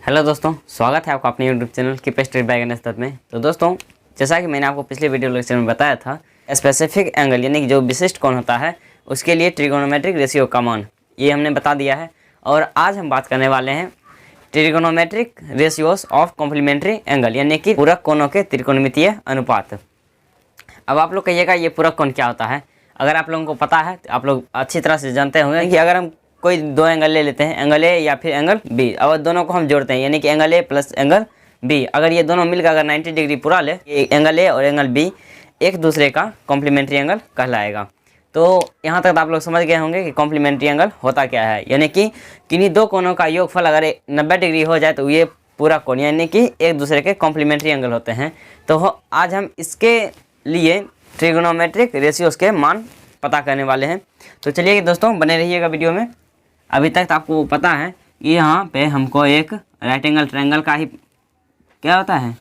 Hello दोस्तों, स्वागत है आपका अपने यूट्यूब चैनल की पेस्ट बाय गणेश दत्त में। तो दोस्तों, जैसा कि मैंने आपको पिछले वीडियो लेक्चर में बताया था, स्पेसिफिक एंगल यानी कि जो विशिष्ट कोण होता है उसके लिए ट्रिगोनोमेट्रिक रेशियो का मान ये हमने बता दिया है। और आज हम बात करने वाले हैं trigonometric ratios of complementary angle यानी कि पूरक कोणों के त्रिकोणमितीय अनुपात। अब आप लोग कहिएगा ये पूरक कोण क्या होता है। अगर आप लोगों को पता है तो आप लोग अच्छी तरह से जानते होंगे कि अगर हम कोई दो एंगल ले लेते हैं, एंगल ए या फिर एंगल बी, और दोनों को हम जोड़ते हैं यानी कि angle A plus angle B, अगर ये दोनों मिलकर अगर 90 डिग्री पूरा ले, एंगल ए और एंगल बी एक दूसरे का कॉम्प्लीमेंट्री एंगल कहलाएगा। तो यहाँ तक आप लोग समझ गए होंगे कि कॉम्प्लीमेंट्री एंगल होता क्या है, यानी कि किन्हीं दो कोणों का योगफल अगर 90 डिग्री हो जाए तो ये पूरा कोण यानी कि एक दूसरे के कॉम्प्लीमेंट्री एंगल होते हैं। तो आज हम इसके लिए ट्रिगोनोमेट्रिक रेशियोस के मान पता करने वाले हैं। तो चलिए दोस्तों, बने रहिएगा वीडियो में। अभी तक तो आपको पता है कि यहाँ पे हमको एक राइट एंगल ट्रायंगल का ही क्या होता है,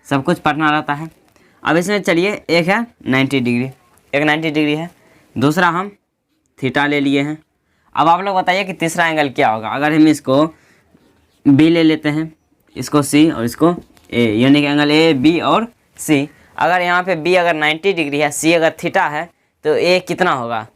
सब कुछ पढ़ना रहता है। अब इसमें चलिए, एक है 90 डिग्री, एक 90 डिग्री है, दूसरा हम थीटा ले लिए हैं। अब आप लोग बताइए कि तीसरा एंगल क्या होगा। अगर हम इसको बी ले लेते हैं, इसको सी और इसको ए, यानी कि एंगल ए बी और सी। अगर यहाँ पे बी अगर 90 डिग्री है, सी अगर थीटा है, तो ए कितना होगा।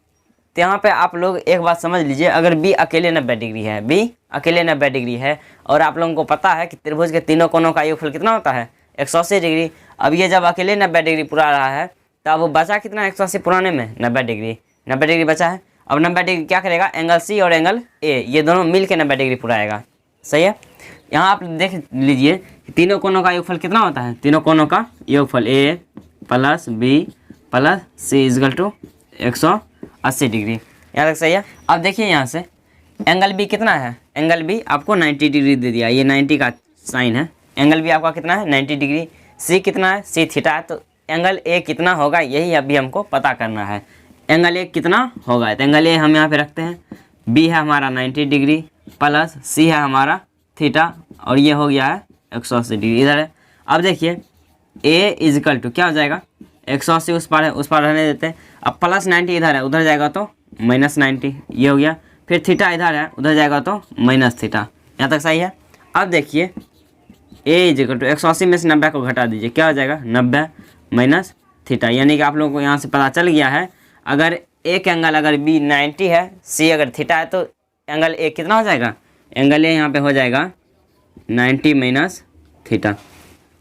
तो यहाँ पे आप लोग एक बात समझ लीजिए, अगर बी अकेले 90 डिग्री है, बी अकेले 90 डिग्री है, और आप लोगों को पता है कि त्रिभुज के तीनों कोणों का योगफल कितना होता है 180 डिग्री। अब ये जब अकेले 90 डिग्री पूरा रहा है, तो अब बचा कितना 180 पुराने में 90 डिग्री, 90 डिग्री बचा है। अब 90 डिग्री क्या करेगा, एंगल सी और एंगल ए ये दोनों मिल के 90 डिग्री पूराएगा। सही है। यहाँ आप देख लीजिए तीनों कोणों का योगफल कितना होता है, तीनों कोणों का योगफल A plus B plus C is equal to 180 degree. यहाँ तक सही है। अब देखिए यहाँ से एंगल बी कितना है, एंगल बी आपको 90 डिग्री दे दिया, ये 90 का साइन है। एंगल बी आपका कितना है 90 डिग्री। सी कितना है, सी थीटा है। तो एंगल ए कितना होगा यही अभी हमको पता करना है। एंगल ए कितना होगा, तो एंगल ए हम यहाँ पे रखते हैं, बी है हमारा 90 डिग्री प्लस सी है हमारा थीटा, और ये हो गया है 180 डिग्री इधर है। अब देखिए ए इजकल टू क्या हो जाएगा, 180 उस पार है, उस पार रहने देते हैं। अब प्लस 90 इधर है, उधर जाएगा तो माइनस 90, ये हो गया। फिर थीटा इधर है, उधर जाएगा तो माइनस थीटा। यहाँ तक सही है। अब देखिए ए इजकल टू 180 में से 90 को घटा दीजिए, क्या हो जाएगा 90 माइनस थीटा, यानी कि आप लोगों को यहाँ से पता चल गया है अगर एक एंगल अगर बी 90 है, सी अगर थीटा है, तो एंगल ए कितना हो जाएगा, एंगल ए यहाँ पे हो जाएगा 90 माइनस थीटा।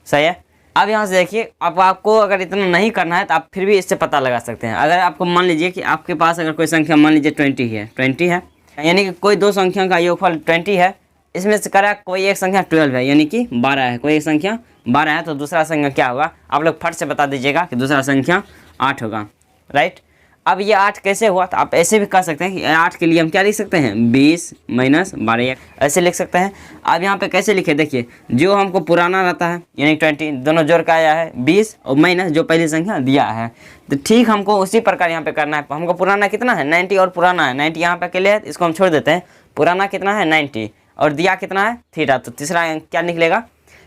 सही है। अब यहाँ से देखिए, अब आपको अगर इतना नहीं करना है तो आप फिर भी इससे पता लगा सकते हैं। अगर आपको मान लीजिए कि आपके पास अगर कोई संख्या मान लीजिए 20 है, यानी कि कोई दो संख्या का योगफल 20 है, इसमें से करा कोई एक संख्या 12 है यानी कि 12 है, कोई एक संख्या 12 है, तो दूसरा संख्या क्या होगा आप लोग फट से बता दीजिएगा कि दूसरा संख्या 8 होगा। राइट। अब ये 8 कैसे हुआ, तो आप ऐसे भी कर सकते हैं कि 8 के लिए हम क्या लिख सकते हैं 20 माइनस 12 ऐसे लिख सकते हैं। अब यहाँ पे कैसे लिखे, देखिए जो हमको पुराना रहता है यानी 20 दोनों जोड़ का आया है 20 और माइनस जो पहली संख्या दिया है, तो ठीक हमको उसी प्रकार यहाँ पे करना है। हमको पुराना कितना है 90 और पुराना है 90 यहाँ पे अकेले है, इसको हम छोड़ देते हैं। पुराना कितना है 90 और दिया कितना है थीटा, तो तीसरा क्या निकलेगा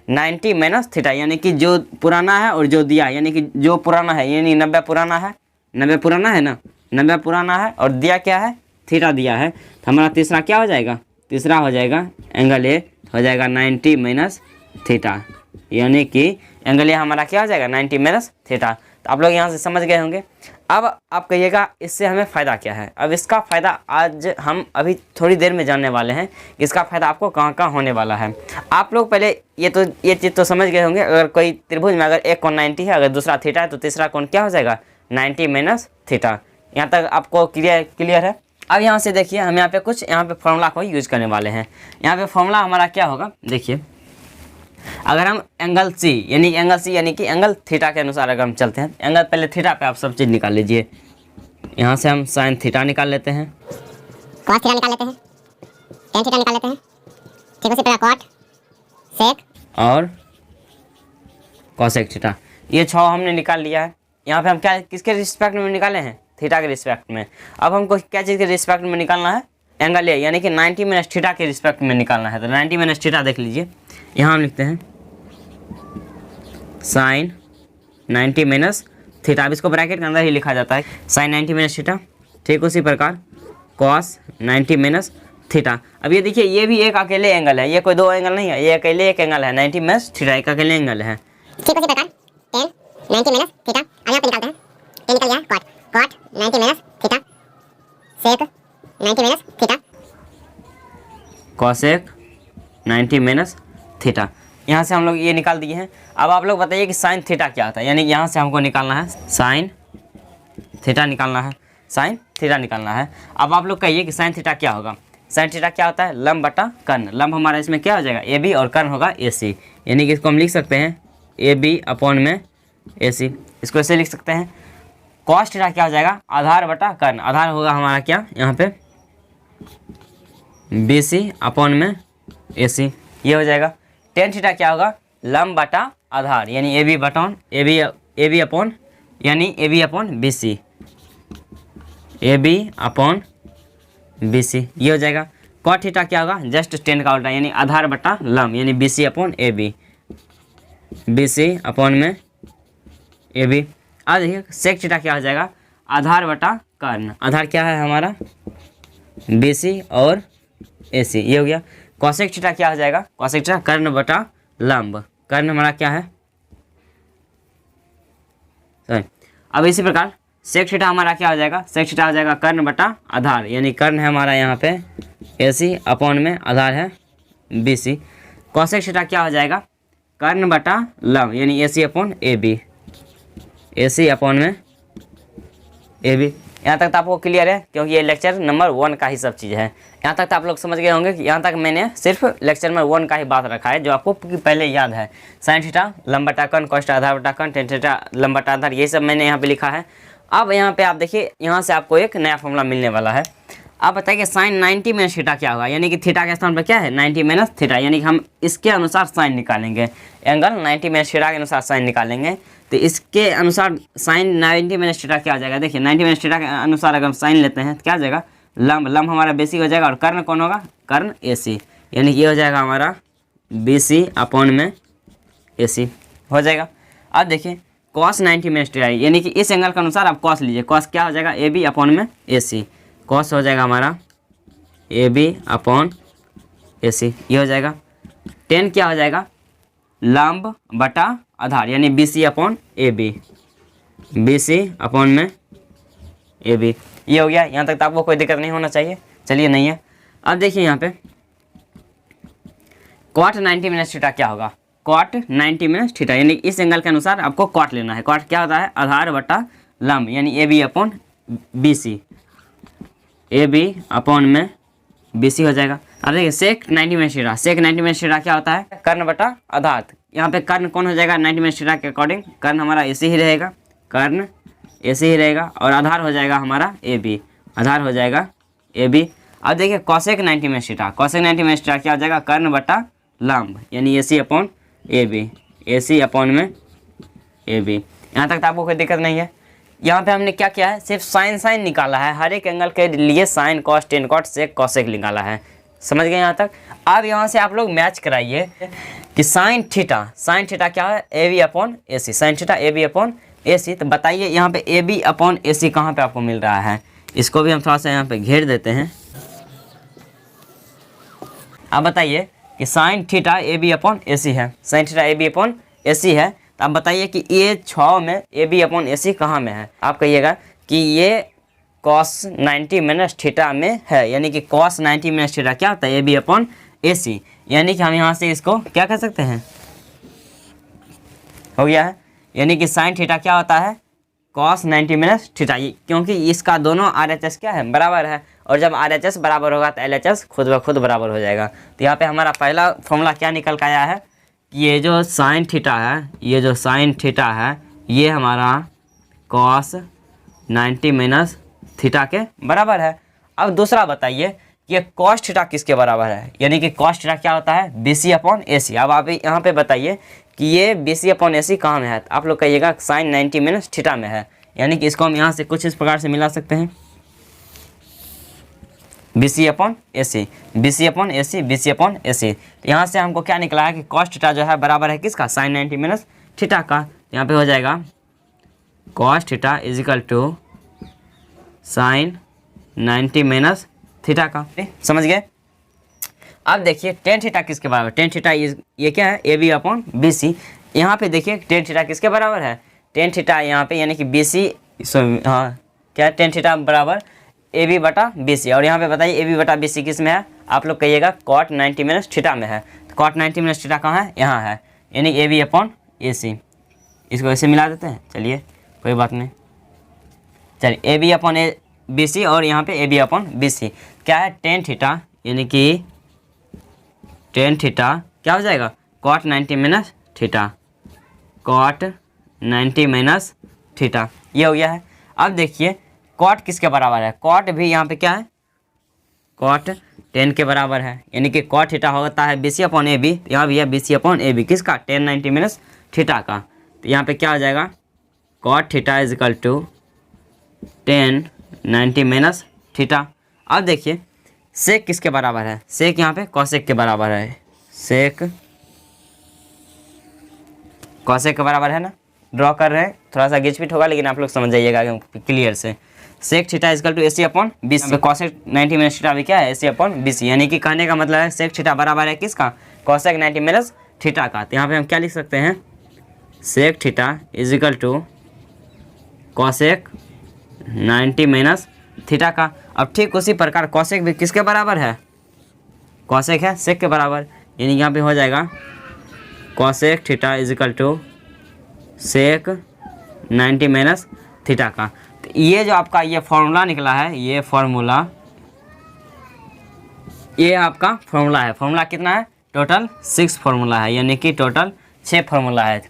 90 माइनस थीटा, यानी कि जो पुराना है और जो दिया यानी कि जो पुराना है यानी 90 पुराना है, 90 पुराना है ना, 90 पुराना है और दिया क्या है थीटा दिया है, तो हमारा तीसरा क्या हो जाएगा, तीसरा हो जाएगा एंगल ए हो जाएगा 90 माइनस थीटा, यानी कि एंगल ए हमारा क्या हो जाएगा 90 माइनस थीटा। तो आप लोग यहाँ से समझ गए होंगे। अब आप कहिएगा इससे हमें फ़ायदा क्या है। अब इसका फ़ायदा आज हम अभी थोड़ी देर में जानने वाले हैं, इसका फ़ायदा आपको कहाँ कहाँ होने वाला है। आप लोग पहले ये चीज़ तो समझ गए होंगे, अगर कोई त्रिभुज में अगर एक कोण 90 है, अगर दूसरा थीटा है, तो तीसरा कोण क्या हो जाएगा 90 माइनस थीटा। यहाँ तक आपको क्लियर है। अब यहाँ से देखिए हम यहाँ पे कुछ फॉर्मूला को यूज करने वाले हैं। यहाँ पे फॉर्मूला हमारा क्या होगा, देखिए अगर हम एंगल सी यानी कि एंगल थीटा के अनुसार अगर हम चलते हैं, एंगल पहले थीटा पे आप सब चीज़ निकाल लीजिए। यहाँ से हम साइन थीटा निकाल लेते हैं, कॉस थीटा निकाल लेते हैं, टेन थीटा निकाल लेते हैं, ठीक उसी प्रकार कॉट सेक और कोसेक थीटा, ये 6 हमने निकाल लिया है। यहाँ पे हम क्या किसके रिस्पेक्ट में निकाले हैं, थीटा के रिस्पेक्ट में। अब हमको क्या चीज़ के रिस्पेक्ट में निकालना है, एंगल ए यानी कि 90 माइनस थीटा के रिस्पेक्ट में निकालना है। तो 90 माइनस थीटा देख लीजिए, यहाँ हम लिखते हैं साइन 90 माइनस थीटा। अब इसको ब्रैकेट के अंदर ही लिखा जाता है साइन 90 माइनस थीटा, ठीक उसी प्रकार कॉस 90 माइनस थीटा। अब ये देखिए ये भी एक अकेले एंगल है, ये कोई दो एंगल नहीं है, ये अकेले एक एंगल है 90 माइनस थीटा, एक अकेले एंगल है। ठीक उसी प्रकार tan 90 माइनस थीटा, अब यहाँ पे निकालते हैं, tan निकल गया cot, cot 90 minus theta, sec 90 minus theta, cosec 90 minus theta. यहाँ से हम लोग ये निकाल दिए हैं। अब आप लोग बताइए कि साइन थीटा क्या होता है, यानी यहाँ से हमको निकालना है साइन थीटा निकालना है, साइन थीटा निकालना है। अब आप लोग कहिए कि साइन थीटा क्या होगा। साइन थीटा क्या होता है, लंब बटा कर्ण। लंब हमारा इसमें क्या हो जाएगा ए बी, और कर्ण होगा ए सी, यानी कि इसको हम लिख सकते हैं ए बी अपॉन में ए सी, इसको ऐसे लिख सकते हैं। कॉस थीटा क्या हो जाएगा, आधार बटा कर्ण। आधार होगा हमारा क्या यहाँ पे बी सी अपॉन में ए सी, ये हो जाएगा। टेन थीटा क्या होगा, लंब बटा आधार, यानी ए बी बटॉन ए बी अपॉन, यानी A B upon B C, A B upon B C, ये हो जाएगा। कॉट थीटा क्या होगा, जस्ट टेन का उल्टा, यानी आधार बटा लंब, यानी B C upon A B, B C upon में ए बी। अब देखिए सेक थीटा क्या हो जाएगा, आधार बटा कर्ण। आधार क्या है हमारा बी सी और ए सी, ये हो गया। कॉसेक थीटा क्या हो जाएगा, कॉसेक थीटा कर्ण बटा लंब, कर्ण हमारा क्या है सॉरी। अब इसी प्रकार सेक थीटा हमारा क्या हो जाएगा, सेक थीटा हो जाएगा कर्ण बटा आधार, यानी कर्ण है हमारा यहाँ पे ए सी अपॉन में आधार है बी सी। कॉसेक थीटा क्या हो जाएगा, कर्ण बटा लंब, यानी A C upon A B, A C upon में ए बी। यहाँ तक तो आपको क्लियर है, क्योंकि ये लेक्चर नंबर 1 का ही सब चीज़ है। यहाँ तक तो आप लोग समझ गए होंगे कि यहाँ तक मैंने सिर्फ लेक्चर नंबर 1 का ही बात रखा है, जो आपको पहले याद है। साइन थीटा लंब बटा कर्ण, कॉस थीटा आधार बटा कर्ण, टेन थीटा लंब बटा आधार, ये सब मैंने यहाँ पे लिखा है। अब यहाँ पे आप देखिए, यहाँ से आपको एक नया फॉर्मूला मिलने वाला है। आप बताइए साइन 90 माइनस थीटा क्या होगा, यानी कि थीटा के स्थान पर क्या है 90 माइनस थीटा, यानी कि हम इसके अनुसार साइन निकालेंगे, एंगल 90 माइनस थीटा के अनुसार साइन निकालेंगे। तो इसके अनुसार साइन 90 माइनस थीटा क्या हो जाएगा, देखिए 90 माइनस थीटा के अनुसार अगर हम साइन लेते हैं तो क्या हो जाएगा, लंब, लंब हमारा बेसी हो जाएगा, और कर्ण कौन होगा, कर्ण ए सी, यानी ये हो जाएगा हमारा बी सी अपॉन में ए सी हो जाएगा। अब देखिए कॉस 90 माइनस थीटा, यानी कि इस एंगल के अनुसार आप कॉस लीजिए, कॉस क्या हो जाएगा ए बी अपॉन में ए सी, कॉस हो जाएगा हमारा ए बी अपॉन ए सी, ये हो जाएगा। टेन क्या हो जाएगा, लंब बटा आधार, यानी B C upon A B, B C upon में ए बी, ये हो गया। यहाँ तक तो आपको कोई दिक्कत नहीं होना चाहिए, चलिए नहीं है। अब देखिए यहाँ पे कॉट 90 माइनस थीटा क्या होगा, कॉट 90 माइनस थीटा, यानी इस एंगल के अनुसार आपको कॉट लेना है। कॉट क्या होता है, आधार बटा लंब, यानी A B upon B C, A B upon में बी सी हो जाएगा। अब देखिए sec 90 minus theta, sec 90 minus theta क्या होता है, कर्ण बटा आधार। यहाँ पे कर्ण कौन हो जाएगा 90 माइनस थीटा के अकॉर्डिंग, कर्ण हमारा ए सी ही रहेगा, कर्ण ए सी ही रहेगा, और आधार हो जाएगा हमारा ए बी, आधार हो जाएगा ए बी। अब देखिए cosec 90 minus theta, cosec 90 minus theta क्या हो जाएगा, कर्ण बटा लंब, यानी A C upon A B, A C upon में ए बी। यहाँ तक तो आपको कोई दिक्कत नहीं है। यहाँ पे हमने क्या किया है, सिर्फ साइन साइन निकाला है, हर एक एंगल के लिए sine cos tan cot sec cosec निकाला है, समझ गए यहाँ तक। अब यहाँ से आप लोग मैच कराइए कि साइन थीटा क्या है, A B upon A C, sine theta A B upon A C. तो बताइए यहाँ पे ए बी अपॉन ए सी कहाँ पे आपको मिल रहा है, इसको भी हम थोड़ा सा यहाँ पे घेर देते हैं। अब बताइए कि sine theta A B upon A C है, sine theta A B upon A C है, तो आप बताइए कि ये 6 में ए बी अपॉन ए सी कहाँ में है। आप कहिएगा कि ये कॉस 90 माइनस थीटा में है, यानी कि कॉस 90 माइनस थीटा क्या होता है, ए बी अपॉन ए सी, यानी कि हम यहाँ से इसको क्या कर सकते हैं, हो गया है। यानी कि साइन थीटा क्या होता है, कॉस 90 माइनस थीटा, क्योंकि इसका दोनों RHS क्या है, बराबर है, और जब RHS बराबर होगा तो LHS खुद ब खुद बराबर हो जाएगा। तो यहाँ पे हमारा पहला फॉर्मूला क्या निकल कर आया है, ये जो साइन थीटा है, ये जो साइन थीटा है, ये हमारा कॉस 90 माइनस थीटा के बराबर है। अब दूसरा बताइए कि ये कॉस थीटा किसके बराबर है, यानी कि कॉस थीटा क्या होता है, बी सी अपॉन ए सी। अब आप यहाँ पे बताइए कि ये बी सी अपॉन ए सी कहाँ में है, तो आप लोग कहिएगा साइन 90 माइनस थीटा में है, यानी कि इसको हम यहाँ से कुछ इस प्रकार से मिला सकते हैं, B C upon A C, B C upon A C, B C upon A C. तो यहाँ से हमको क्या निकला है कि कॉस थीटा जो है बराबर है किसका, साइन 90 माइनस थीटा का। तो यहाँ पे हो जाएगा cos theta is equal to sine 90 minus theta का, समझ गए। अब देखिए टेन थीटा किसके बराबर, टेन थीटा ये क्या है, A B upon B C. यहाँ पे देखिए टेन थीटा किसके बराबर है, टेन थीटा यहाँ पे यानी कि बी सी, हाँ क्या, टेन थीटा बराबर ए बी बटा बी सी। और यहाँ पे बताइए ए बी बटा बी सी किस में है, आप लोग कहिएगा कॉट 90 माइनस थीटा में है। तो कॉट 90 माइनस थीटा कहाँ है, यहाँ है, यानी ए बी अपॉन ए सी। इसको ऐसे मिला देते हैं, चलिए कोई बात नहीं। चलिए A B upon A B C और यहाँ पे A B upon B C क्या है, टेन थीटा यानी कि टेन थीटा क्या हो जाएगा, cot 90 minus theta, cot 90 minus theta, ये हो गया है। अब देखिए कॉट किसके बराबर है, कॉट भी यहाँ पे क्या है, कॉट 10 के बराबर है, यानी कि कॉट थीटा होता है B C upon A B. यहाँ भी है B C upon A B किसका, 10 90 माइनस थीटा का। तो यहाँ पे क्या हो जाएगा, cot theta is equal to 10 90 minus theta. अब देखिए सेक किसके बराबर है, सेक यहाँ पे कॉसेक के बराबर है, सेक कॉसेक के बराबर है ना, ड्रॉ कर रहे हैं, थोड़ा सा गिचपिट होगा लेकिन आप लोग समझ जाइएगा क्लियर से। Sec theta is equal to A C upon B C, cosec 90 minus theta भी क्या है, ए सी अपॉन बी सी, यानी कि कहने का मतलब है सेक थीटा बराबर है किसका, कॉसेक 90 माइनस थीटा का। तो यहाँ पे हम क्या लिख सकते हैं, sec theta is equal to cosec 90 minus theta का। अब ठीक उसी प्रकार कॉसेक भी किसके बराबर है, कॉसेक है सेक के बराबर, यानी यहाँ पे हो जाएगा cosec theta is equal to sec 90 minus theta का। तो ये जो आपका ये फॉर्मूला निकला है, ये फॉर्मूला, ये आपका फॉर्मूला है। फॉर्मूला कितना है, टोटल 6 फॉर्मूला है, यानी कि टोटल 6 फॉर्मूला है,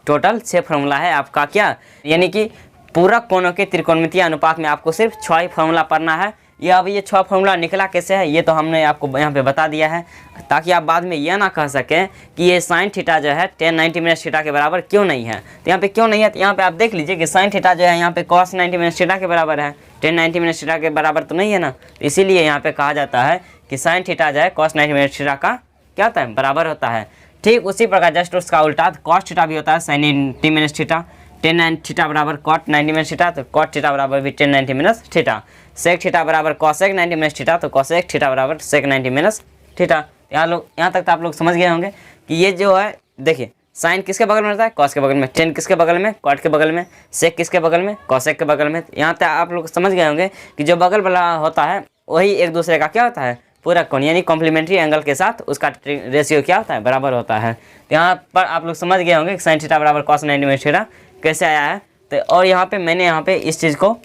टोटल 6 फॉर्मूला है आपका क्या, यानी कि पूरक कोणों के त्रिकोणमितीय अनुपात में आपको सिर्फ 6 ही फॉर्मूला पढ़ना है। ये अब ये 6 फॉर्मूला निकला कैसे है, ये तो हमने आपको यहाँ पे बता दिया है, ताकि आप बाद में यह ना कह सकें कि ये साइन थीटा जो है 10 90 माइनस थीटा के बराबर क्यों नहीं है। तो यहाँ पे क्यों नहीं है, तो यहाँ पे आप देख लीजिए कि साइन थीटा जो है यहाँ पे कॉस 90 माइनस थीटा के बराबर है, 10 90 माइनस थीटा के बराबर तो नहीं है ना। तो इसीलिए यहाँ पे कहा जाता है कि साइन थीटा जो है कॉस 90 माइनस थीटा का क्या होता है, बराबर होता है। ठीक उसी प्रकार जस्ट उसका उल्टा कॉस थीटा भी होता है साइन 90 माइनस थीटा, 10 90 थीटा बराबर कॉट 90 माइनस थीटा, तो कॉट थीटा बराबर भी 10 90 माइनस थीटा। सेक थीटा बराबर कॉसेक 90 माइनस थीटा, तो कॉसेक थीटा बराबर सेक 90 माइनस थीटा। यहाँ तक तो आप लोग समझ गए होंगे कि ये जो है, देखिए साइन किसके बगल में रहता है, कॉस के बगल में, 10 किसके बगल में, कॉट के बगल में, सेक किसके बगल में, कॉसेक के बगल में। यहाँ तक आप लोग समझ गए होंगे कि जो बगल वाला होता है वही एक दूसरे का क्या होता है, पूरक कोण, यानी कॉम्प्लीमेंट्री एंगल के साथ उसका रेशियो क्या होता है, बराबर होता है। तो यहाँ पर आप लोग समझ गए होंगे कि साइन थीटा बराबर कॉस 90 माइनस थीटा कैसे आया है। तो और यहाँ पे मैंने यहाँ पे इस चीज़ को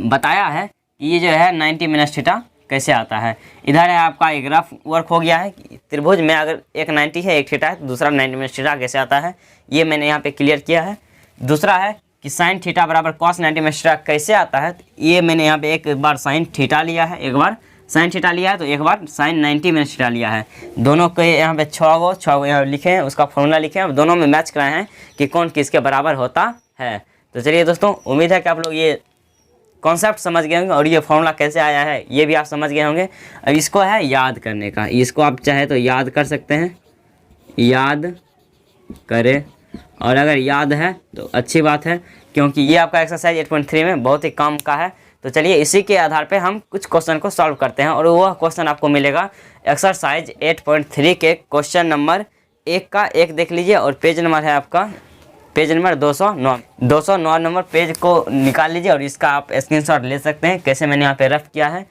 बताया है कि ये जो है 90 माइनस थीटा कैसे आता है। इधर है आपका एक ग्राफ वर्क हो गया है कि त्रिभुज में अगर एक 90 है एक थीटा है तो दूसरा 90 माइनस थीटा कैसे आता है, ये मैंने यहाँ पे क्लियर किया है। दूसरा है कि साइन थीटा बराबर कॉस 90 माइनस थीटा कैसे आता है, तो ये मैंने यहाँ पे एक बार साइन थीटा लिया है, एक बार साइन थीटा लिया है, तो एक बार साइन 90 माइनस थीटा लिया है। दोनों के यहाँ पे 6 गो यहाँ लिखे हैं, उसका फॉर्मूला लिखे हैं, दोनों में मैच कराए हैं कि कौन किसके बराबर होता है। तो चलिए दोस्तों, उम्मीद है कि आप लोग ये कॉन्सेप्ट समझ गए होंगे और ये फॉर्मूला कैसे आया है ये भी आप समझ गए होंगे। अब इसको है याद करने का, इसको आप चाहे तो याद कर सकते हैं, याद करें, और अगर याद है तो अच्छी बात है, क्योंकि ये आपका एक्सरसाइज 8.3 में बहुत ही काम का है। तो चलिए इसी के आधार पे हम कुछ क्वेश्चन को सॉल्व करते हैं, और वह क्वेश्चन आपको मिलेगा एक्सरसाइज 8.3 के क्वेश्चन नंबर 1 का 1 देख लीजिए, और पेज नंबर है आपका पेज नंबर 209 नंबर पेज को निकाल लीजिए, और इसका आप स्क्रीनशॉट ले सकते हैं। कैसे मैंने यहाँ पे रफ किया है,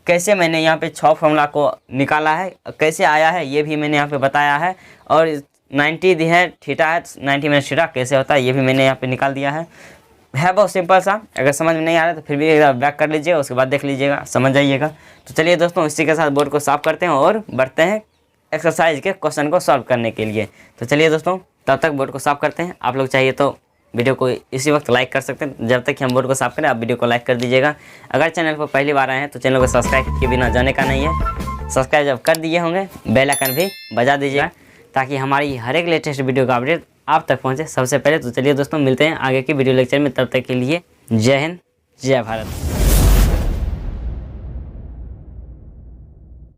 कैसे मैंने यहाँ पे 6 फॉर्मूला को निकाला है, कैसे आया है ये भी मैंने यहाँ पे बताया है, और 90 दी है थीटा है 90 माइनस थीटा कैसे होता है ये भी मैंने यहाँ पे निकाल दिया है बहुत सिंपल सा। अगर समझ में नहीं आ रहा तो फिर भी एक बार बैक कर लीजिएगा, उसके बाद देख लीजिएगा, समझ जाइएगा। तो चलिए दोस्तों, इसी के साथ बोर्ड को साफ करते हैं और बढ़ते हैं एक्सरसाइज के क्वेश्चन को सॉल्व करने के लिए। तो चलिए दोस्तों, तब तक बोर्ड को साफ करते हैं। आप लोग चाहिए तो वीडियो को इसी वक्त लाइक कर सकते हैं। जब तक कि हम बोर्ड को साफ करें आप वीडियो को लाइक कर दीजिएगा। अगर चैनल पर पहली बार आए हैं तो चैनल को सब्सक्राइब के बिना जाने का नहीं है। सब्सक्राइब जब कर दिए होंगे बेल आइकन भी बजा दीजिएगा, ताकि हमारी हर एक लेटेस्ट वीडियो का अपडेट आप तक पहुँचे सबसे पहले। तो चलिए दोस्तों, मिलते हैं आगे की वीडियो लेक्चर में, तब तक के लिए जय हिंद, जय भारत।